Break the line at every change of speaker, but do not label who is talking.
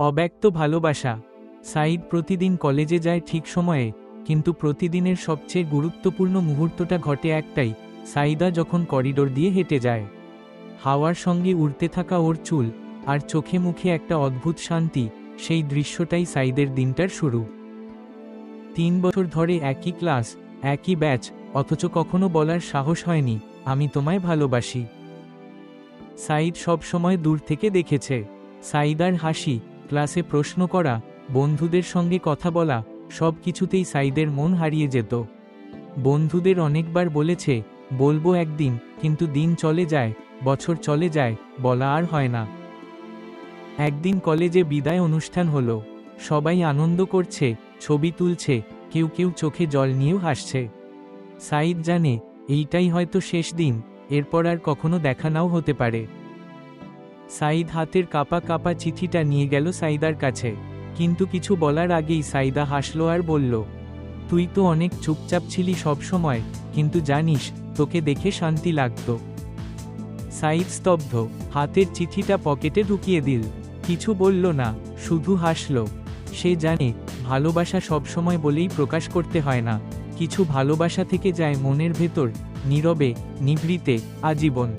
অব্যক্ত ভালোবাসা। সাঈদ প্রতিদিন কলেজে যায় ঠিক সময়ে, কিন্তু প্রতিদিনের সবচেয়ে গুরুত্বপূর্ণ মুহূর্তটা ঘটে একটাই, সাঈদা যখন করিডোর দিয়ে হেঁটে যায়। হাওয়ার সঙ্গে উড়তে থাকা ওর চুল, আর চোখে মুখে একটা অদ্ভুত শান্তি, সেই দৃশ্যটাই সাঈদের দিনটার শুরু। 3 বছর ধরে একই ক্লাস, একই ব্যাচ, অথচ কখনো বলার সাহস হয়নি, আমি তোমায় ভালোবাসি। সাঈদ সব সময় দূর থেকে দেখেছে। সাঈদার হাসি, ক্লাসে প্রশ্ন করা, বন্ধুদের সঙ্গে কথা বলা, সব কিছুতেই সাঈদের মন হারিয়ে যেত। বন্ধুদের অনেকবার বলেছে, বলবো একদিন, কিন্তু দিন চলে যায়, বছর চলে যায়, বলা আর হয় না। একদিন কলেজে বিদায় অনুষ্ঠান হলো। সবাই আনন্দ করছে, ছবি তুলছে, কেউ কেউ চোখে জল নিয়েও হাসছে। সাঈদ জানে, এইটাই হয়তো শেষ দিন, এরপর আর কখনো দেখা নাও হতে পারে। সাঈদ হাতের কাঁপা কাঁপা চিঠিটা নিয়ে গেল সাঈদার কাছে, কিন্তু কিছু বলার আগেই সাঈদা হাসল আর বলল, তুই তো অনেক চুপচাপ ছিলি সব সময়, কিন্তু জানিস, তোকে দেখে শান্তি লাগতো। সাঈদ স্তব্ধ, হাতের চিঠিটা পকেটে ঢুকিয়ে দিল, কিছু বলল না, শুধু হাসল। সে জানে, ভালোবাসা সবসময় বলেই প্রকাশ করতে হয় না, কিছু ভালোবাসা থেকে যায় মনের ভেতর, নীরবে, নিভৃতে, আজীবন।